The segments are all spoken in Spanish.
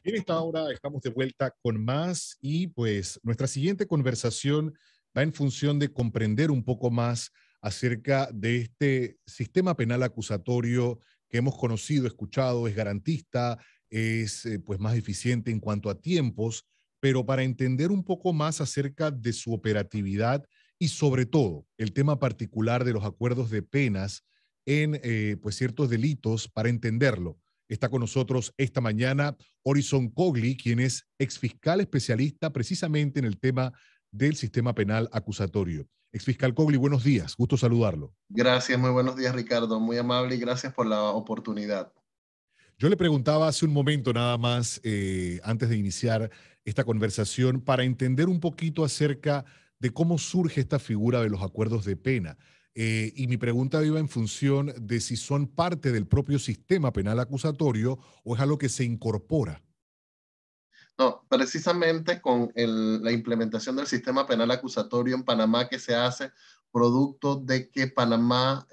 En esta hora estamos de vuelta con más y pues nuestra siguiente conversación va en función de comprender un poco más acerca de este sistema penal acusatorio que hemos conocido, escuchado, es garantista, es pues más eficiente en cuanto a tiempos, pero para entender un poco más acerca de su operatividad y sobre todo el tema particular de los acuerdos de penas en pues ciertos delitos, para entenderlo. Está con nosotros esta mañana Horizon Cogli, quien es exfiscal especialista precisamente en el tema del sistema penal acusatorio. Exfiscal Cogli, buenos días, gusto saludarlo. Gracias, muy buenos días, Ricardo. Muy amable y gracias por la oportunidad. Yo le preguntaba hace un momento nada más, antes de iniciar esta conversación, para entender un poquito acerca de cómo surge esta figura de los acuerdos de pena. Y mi pregunta iba en función de si son parte del propio sistema penal acusatorio o es algo que se incorpora. No, precisamente con la implementación del sistema penal acusatorio en Panamá que se hace producto de que Panamá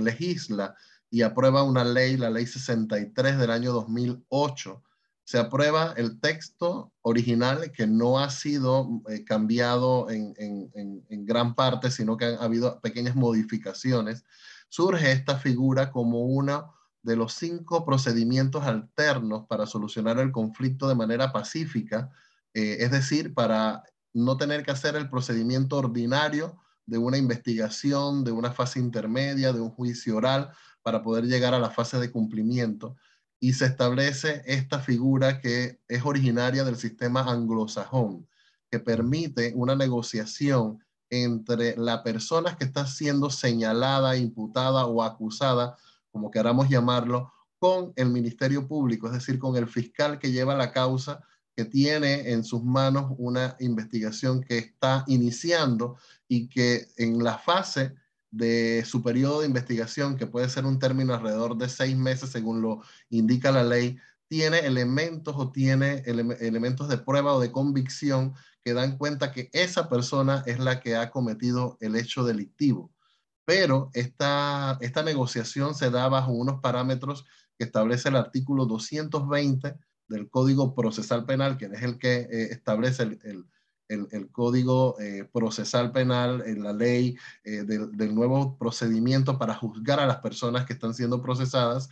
legisla y aprueba una ley, la ley 63 del año 2008. Se aprueba el texto original que no ha sido cambiado en gran parte, sino que ha habido pequeñas modificaciones. Surge esta figura como una de los 5 procedimientos alternos para solucionar el conflicto de manera pacífica, es decir, para no tener que hacer el procedimiento ordinario de una investigación, de una fase intermedia, de un juicio oral, para poder llegar a la fase de cumplimiento. Y se establece esta figura que es originaria del sistema anglosajón, que permite una negociación entre la persona que está siendo señalada, imputada o acusada, como queramos llamarlo, con el Ministerio Público, es decir, con el fiscal que lleva la causa, que tiene en sus manos una investigación que está iniciando y que en la fase de su periodo de investigación, que puede ser un término alrededor de 6 meses, según lo indica la ley, tiene elementos o tiene elementos de prueba o de convicción que dan cuenta que esa persona es la que ha cometido el hecho delictivo. Pero esta negociación se da bajo unos parámetros que establece el artículo 220 del Código Procesal Penal, que es el que establece el Código Procesal Penal, la ley del nuevo procedimiento para juzgar a las personas que están siendo procesadas,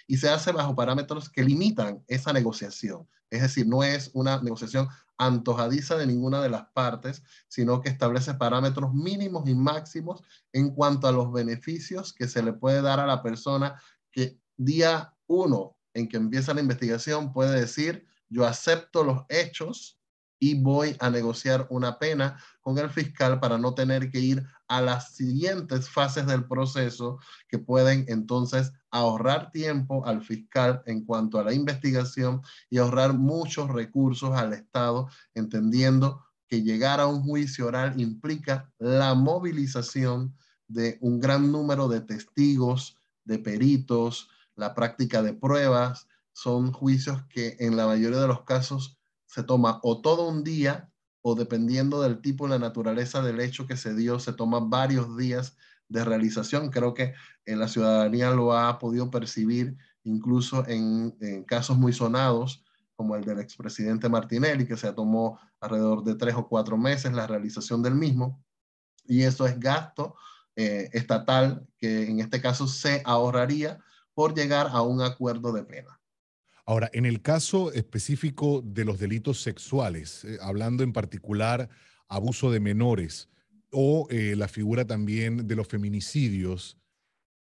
y se hace bajo parámetros que limitan esa negociación. Es decir, no es una negociación antojadiza de ninguna de las partes, sino que establece parámetros mínimos y máximos en cuanto a los beneficios que se le puede dar a la persona que día uno en que empieza la investigación puede decir, yo acepto los hechos y voy a negociar una pena con el fiscal para no tener que ir a las siguientes fases del proceso que pueden entonces ahorrar tiempo al fiscal en cuanto a la investigación y ahorrar muchos recursos al Estado, entendiendo que llegar a un juicio oral implica la movilización de un gran número de testigos, de peritos, la práctica de pruebas. Son juicios que en la mayoría de los casos se toma o todo un día o dependiendo del tipo y la naturaleza del hecho que se dio, se toma varios días de realización. Creo que la ciudadanía lo ha podido percibir incluso en casos muy sonados, como el del expresidente Martinelli, que se tomó alrededor de 3 o 4 meses la realización del mismo, y eso es gasto estatal que en este caso se ahorraría por llegar a un acuerdo de pena. Ahora, en el caso específico de los delitos sexuales, hablando en particular abuso de menores o la figura también de los feminicidios,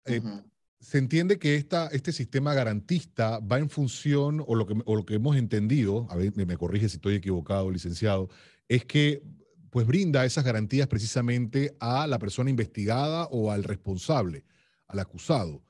Uh eh, -huh. se entiende que este sistema garantista va en función, o lo que hemos entendido, a ver, me corrige si estoy equivocado, licenciado, es que pues brinda esas garantías precisamente a la persona investigada o al responsable, al acusado.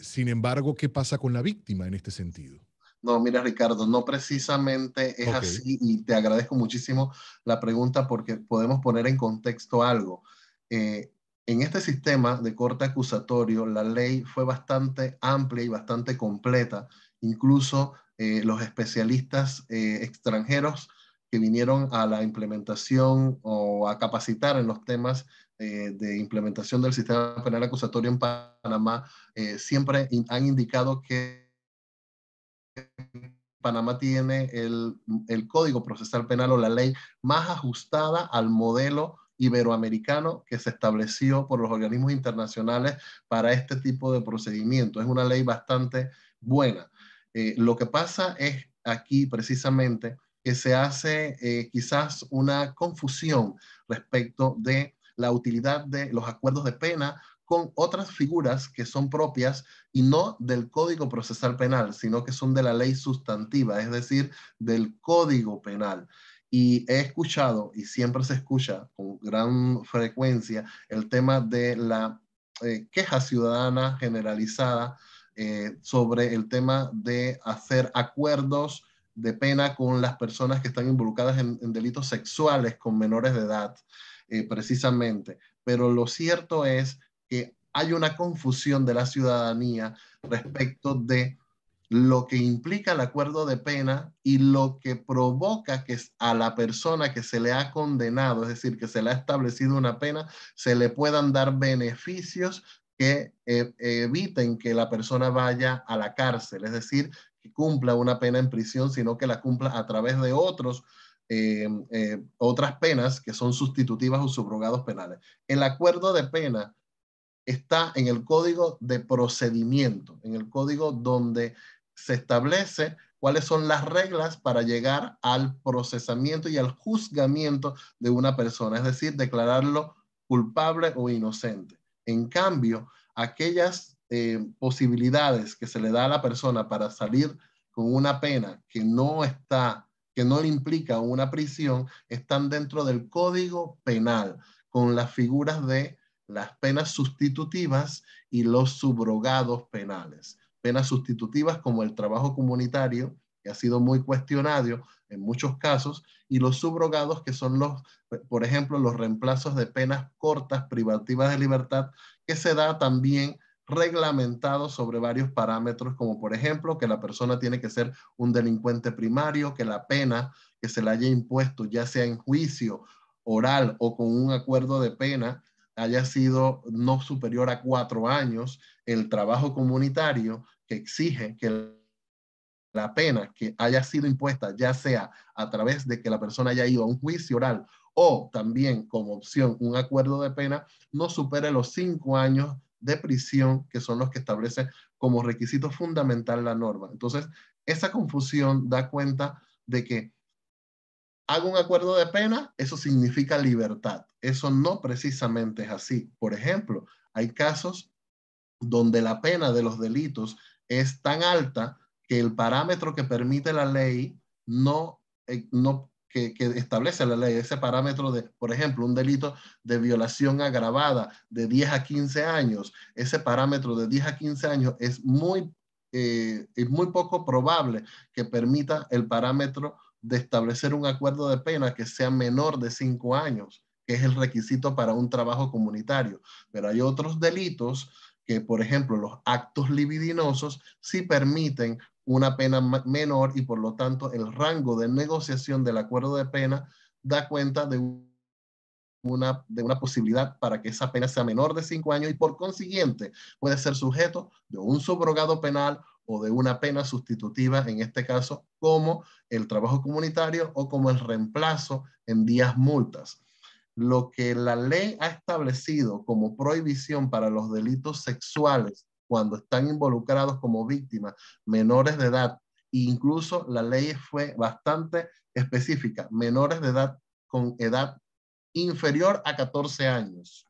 Sin embargo, ¿qué pasa con la víctima en este sentido? No, mira, Ricardo, no precisamente es Ok, así y te agradezco muchísimo la pregunta porque podemos poner en contexto algo. Eh, en este sistema de corte acusatorio, la ley fue bastante amplia y bastante completa. Incluso los especialistas extranjeros que vinieron a la implementación o a capacitar en los temas de implementación del sistema penal acusatorio en Panamá siempre han indicado que Panamá tiene el Código Procesal Penal o la ley más ajustada al modelo iberoamericano que se estableció por los organismos internacionales para este tipo de procedimiento. Es una ley bastante buena. Lo que pasa es aquí precisamente que se hace quizás una confusión respecto de la utilidad de los acuerdos de pena con otras figuras que son propias y no del Código Procesal Penal, sino que son de la ley sustantiva, es decir, del Código Penal. Y he escuchado, y siempre se escucha con gran frecuencia, el tema de la queja ciudadana generalizada sobre el tema de hacer acuerdos de pena con las personas que están involucradas en delitos sexuales con menores de edad, precisamente. Pero lo cierto es que hay una confusión de la ciudadanía respecto de lo que implica el acuerdo de pena y lo que provoca que a la persona que se le ha condenado, es decir, que se le ha establecido una pena, se le puedan dar beneficios que eviten que la persona vaya a la cárcel, es decir, que cumpla una pena en prisión, sino que la cumpla a través de otras penas que son sustitutivas o subrogados penales. El acuerdo de pena está en el código de procedimiento, en el código donde se establece cuáles son las reglas para llegar al procesamiento y al juzgamiento de una persona, es decir, declararlo culpable o inocente. En cambio, aquellas posibilidades que se le da a la persona para salir con una pena que no le implica una prisión, están dentro del Código Penal, con las figuras de las penas sustitutivas y los subrogados penales. Penas sustitutivas como el trabajo comunitario, que ha sido muy cuestionado en muchos casos, y los subrogados, que son por ejemplo, los reemplazos de penas cortas privativas de libertad, que se da también reglamentado sobre varios parámetros, como por ejemplo que la persona tiene que ser un delincuente primario, que la pena que se le haya impuesto, ya sea en juicio oral o con un acuerdo de pena, haya sido no superior a 4 años, el trabajo comunitario que exige que la pena que haya sido impuesta, ya sea a través de que la persona haya ido a un juicio oral o también como opción un acuerdo de pena, no supere los 5 años de prisión, que son los que establece como requisito fundamental la norma. Entonces, esa confusión da cuenta de que hago un acuerdo de pena, eso significa libertad. Eso no precisamente es así. Por ejemplo, hay casos donde la pena de los delitos es tan alta que el parámetro que permite la ley que establece la ley, ese parámetro de, por ejemplo, un delito de violación agravada de 10 a 15 años, ese parámetro de 10 a 15 años es muy poco probable que permita el parámetro de establecer un acuerdo de pena que sea menor de 5 años, que es el requisito para un trabajo comunitario. Pero hay otros delitos que, por ejemplo, los actos libidinosos sí permiten una pena menor y por lo tanto el rango de negociación del acuerdo de pena da cuenta de una posibilidad para que esa pena sea menor de 5 años y por consiguiente puede ser sujeto de un subrogado penal o de una pena sustitutiva, en este caso como el trabajo comunitario o como el reemplazo en días multas. Lo que la ley ha establecido como prohibición para los delitos sexuales cuando están involucrados como víctimas menores de edad, e incluso la ley fue bastante específica, menores de edad con edad inferior a 14 años.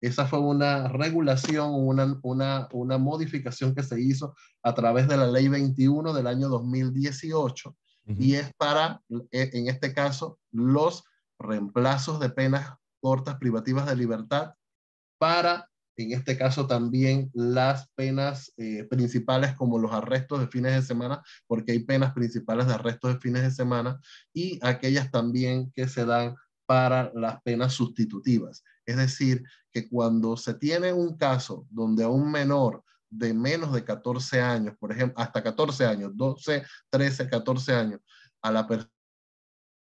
Esa fue una regulación, una modificación que se hizo a través de la ley 21 del año 2018 y es para, en este caso, los reemplazos de penas cortas privativas de libertad para, en este caso, también las penas principales como los arrestos de fines de semana, porque hay penas principales de arrestos de fines de semana y aquellas también que se dan para las penas sustitutivas. Es decir, que cuando se tiene un caso donde a un menor de menos de 14 años, por ejemplo, hasta 14 años, 12, 13, 14 años, a la persona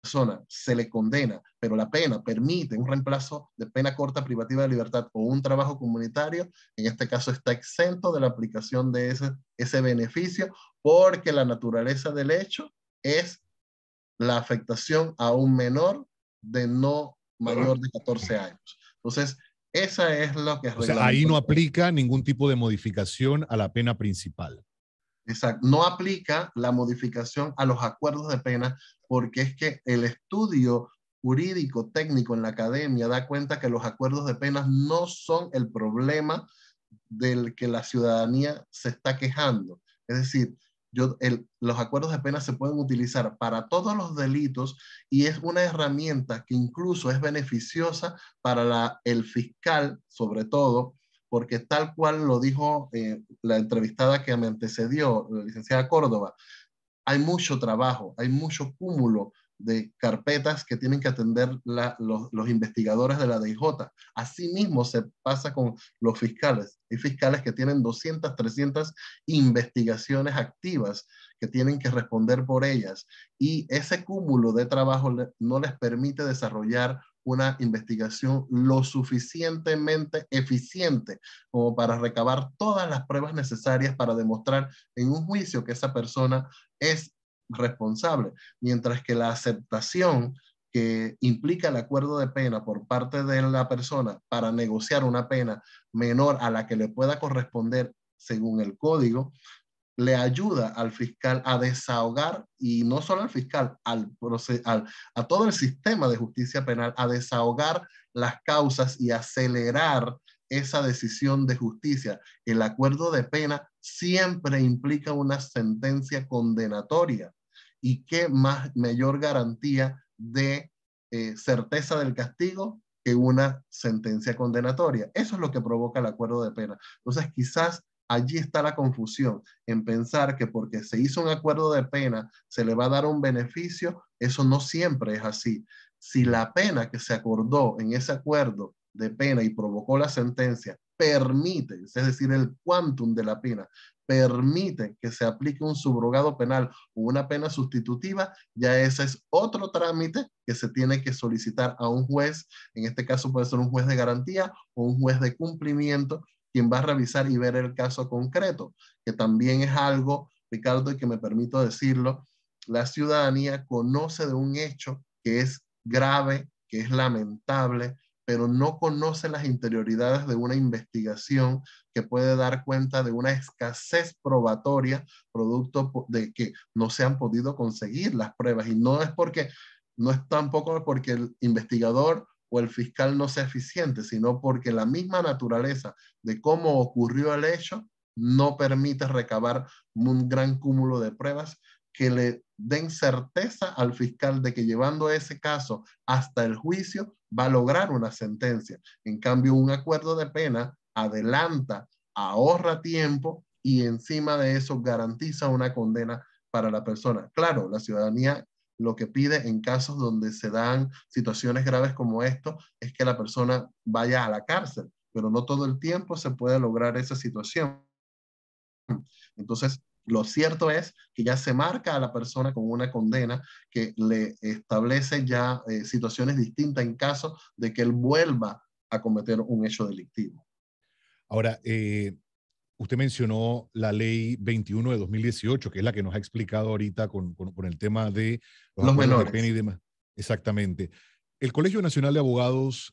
persona se le condena, pero la pena permite un reemplazo de pena corta privativa de libertad o un trabajo comunitario, en este caso está exento de la aplicación de ese beneficio, porque la naturaleza del hecho es la afectación a un menor de no mayor de 14 años. Entonces, esa es lo que es O sea, ahí reglamento. no aplica ningún tipo de modificación a la pena principal. Exacto. No aplica la modificación a los acuerdos de pena porque es que el estudio jurídico técnico en la academia da cuenta que los acuerdos de pena no son el problema del que la ciudadanía se está quejando. Es decir, los acuerdos de pena se pueden utilizar para todos los delitos y es una herramienta que incluso es beneficiosa para el fiscal, sobre todo, porque tal cual lo dijo la entrevistada que me antecedió, la licenciada Córdoba, hay mucho trabajo, hay mucho cúmulo de carpetas que tienen que atender los investigadores de la DIJ. Asimismo se pasa con los fiscales. Hay fiscales que tienen 200, 300 investigaciones activas que tienen que responder por ellas. Y ese cúmulo de trabajo no les permite desarrollar una investigación lo suficientemente eficiente como para recabar todas las pruebas necesarias para demostrar en un juicio que esa persona es responsable, mientras que la aceptación que implica el acuerdo de pena por parte de la persona para negociar una pena menor a la que le pueda corresponder según el código, le ayuda al fiscal a desahogar, y no solo al fiscal, a todo el sistema de justicia penal, a desahogar las causas y acelerar esa decisión de justicia. El acuerdo de pena siempre implica una sentencia condenatoria. ¿Y qué más mayor garantía de certeza del castigo que una sentencia condenatoria? Eso es lo que provoca el acuerdo de pena. Entonces, quizás allí está la confusión, en pensar que porque se hizo un acuerdo de pena se le va a dar un beneficio. Eso no siempre es así. Si la pena que se acordó en ese acuerdo de pena y provocó la sentencia permite, es decir, el quantum de la pena, permite que se aplique un subrogado penal o una pena sustitutiva, ya ese es otro trámite que se tiene que solicitar a un juez. En este caso puede ser un juez de garantía o un juez de cumplimiento, quien va a revisar y ver el caso concreto, que también es algo, Ricardo, y que me permito decirlo, la ciudadanía conoce de un hecho que es grave, que es lamentable, pero no conoce las interioridades de una investigación que puede dar cuenta de una escasez probatoria producto de que no se han podido conseguir las pruebas. Y no es porque, no es tampoco porque el investigador o el fiscal no sea eficiente, sino porque la misma naturaleza de cómo ocurrió el hecho no permite recabar un gran cúmulo de pruebas que le den certeza al fiscal de que llevando ese caso hasta el juicio va a lograr una sentencia. En cambio, un acuerdo de pena adelanta, ahorra tiempo y encima de eso garantiza una condena para la persona. Claro, la ciudadanía lo que pide en casos donde se dan situaciones graves como esto es que la persona vaya a la cárcel, pero no todo el tiempo se puede lograr esa situación. Entonces, lo cierto es que ya se marca a la persona con una condena que le establece ya situaciones distintas en caso de que él vuelva a cometer un hecho delictivo. Ahora, usted mencionó la ley 21 de 2018, que es la que nos ha explicado ahorita con el tema de los Los acuerdos de pena y menores. demás. Exactamente. El Colegio Nacional de Abogados,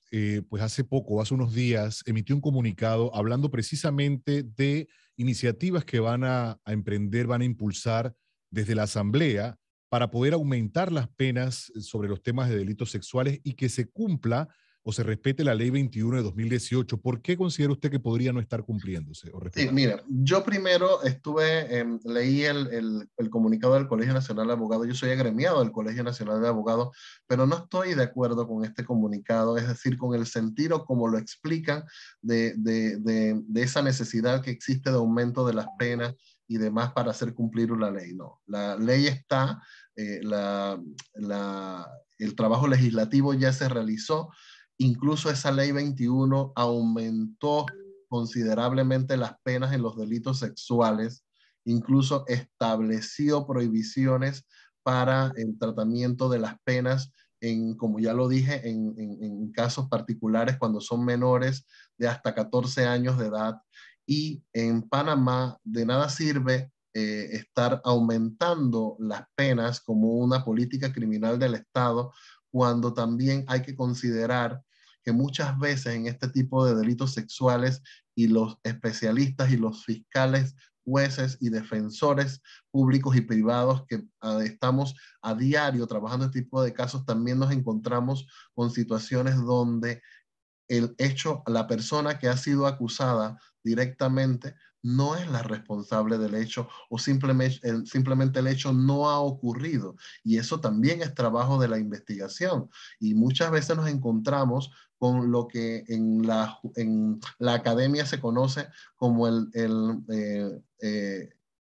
pues hace poco, hace unos días, emitió un comunicado hablando precisamente de iniciativas que van a emprender, van a impulsar desde la Asamblea para poder aumentar las penas sobre los temas de delitos sexuales y que se cumpla o se respete la ley 21 de 2018. ¿Por qué considera usted que podría no estar cumpliéndose o Sí, respetándose? mira, yo primero leí el comunicado del Colegio Nacional de Abogados. Yo soy agremiado del Colegio Nacional de Abogados, pero no estoy de acuerdo con este comunicado, es decir, con el sentido como lo explican de esa necesidad que existe de aumento de las penas y demás para hacer cumplir la ley. No, la ley está, eh, la, el trabajo legislativo ya se realizó. Incluso esa ley 21 aumentó considerablemente las penas en los delitos sexuales, incluso estableció prohibiciones para el tratamiento de las penas como ya lo dije, en casos particulares cuando son menores de hasta 14 años de edad. Y en Panamá de nada sirve estar aumentando las penas como una política criminal del Estado, cuando también hay que considerar que muchas veces en este tipo de delitos sexuales y los especialistas y los fiscales, jueces y defensores públicos y privados que estamos a diario trabajando este tipo de casos, también nos encontramos con situaciones donde el hecho, la persona que ha sido acusada directamente no es la responsable del hecho o simplemente el hecho no ha ocurrido. Y eso también es trabajo de la investigación. Y muchas veces nos encontramos con lo que en la academia se conoce como el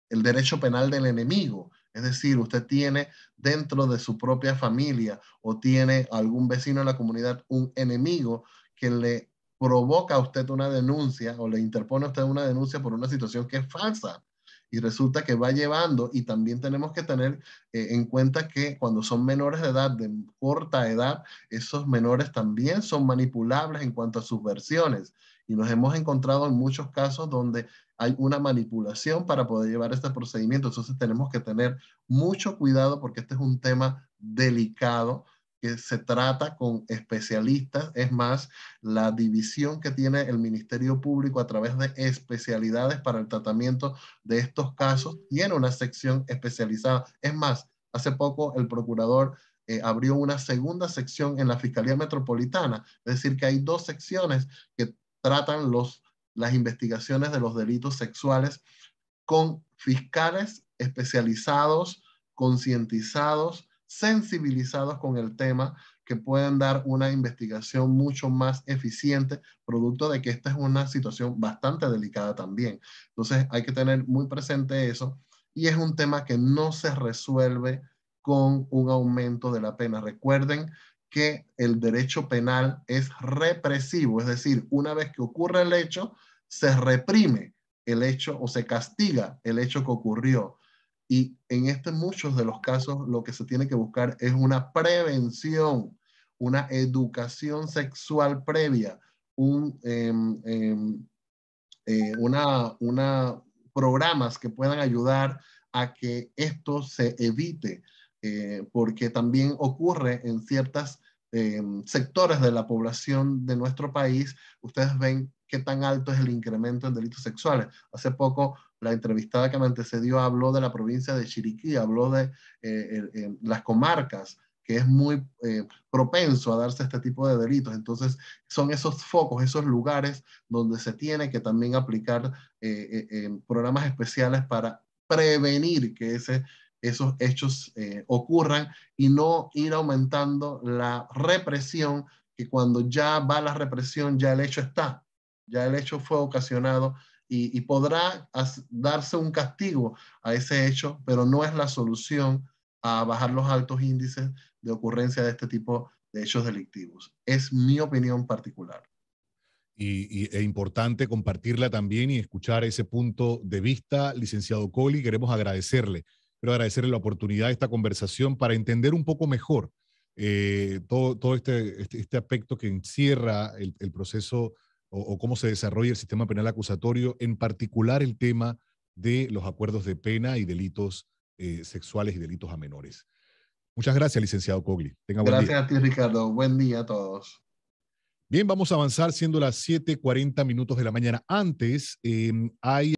derecho penal del enemigo. Es decir, usted tiene dentro de su propia familia o tiene algún vecino en la comunidad un enemigo que le provoca a usted una denuncia o le interpone a usted una denuncia por una situación que es falsa. Y resulta que va llevando, y también tenemos que tener en cuenta que cuando son menores de edad, de corta edad, esos menores también son manipulables en cuanto a sus versiones. Y nos hemos encontrado en muchos casos donde hay una manipulación para poder llevar este procedimiento. Entonces tenemos que tener mucho cuidado porque este es un tema delicado que se trata con especialistas. Es más, la división que tiene el Ministerio Público a través de especialidades para el tratamiento de estos casos tiene una sección especializada. Es más, hace poco el procurador abrió una segunda sección en la Fiscalía Metropolitana, es decir, que hay dos secciones que tratan las investigaciones de los delitos sexuales con fiscales especializados, concientizados, sensibilizados con el tema, que pueden dar una investigación mucho más eficiente, producto de que esta es una situación bastante delicada también. Entonces hay que tener muy presente eso, y es un tema que no se resuelve con un aumento de la pena. Recuerden que el derecho penal es represivo, es decir, una vez que ocurre el hecho, se reprime el hecho o se castiga el hecho que ocurrió. Y en muchos de los casos lo que se tiene que buscar es una prevención, una educación sexual previa, programas que puedan ayudar a que esto se evite, porque también ocurre en ciertos sectores de la población de nuestro país. Ustedes ven qué tan alto es el incremento en delitos sexuales. Hace poco la entrevistada que me antecedió habló de la provincia de Chiriquí, habló de las comarcas, que es muy propenso a darse este tipo de delitos. Entonces, son esos focos, esos lugares donde se tiene que también aplicar programas especiales para prevenir que esos hechos ocurran y no ir aumentando la represión, que cuando ya va la represión ya el hecho está, ya el hecho fue ocasionado y podrá darse un castigo a ese hecho, pero no es la solución a bajar los altos índices de ocurrencia de este tipo de hechos delictivos. Es mi opinión particular. Es importante compartirla también y escuchar ese punto de vista, licenciado Colli. Queremos agradecerle, quiero agradecerle la oportunidad de esta conversación para entender un poco mejor todo este aspecto que encierra el proceso o cómo se desarrolla el sistema penal acusatorio, en particular el tema de los acuerdos de pena y delitos sexuales y delitos a menores. Muchas gracias, licenciado Cogli. Tenga buen día. Gracias a ti, Ricardo. Buen día a todos. Bien, vamos a avanzar siendo las 7:40 minutos de la mañana. Antes, hay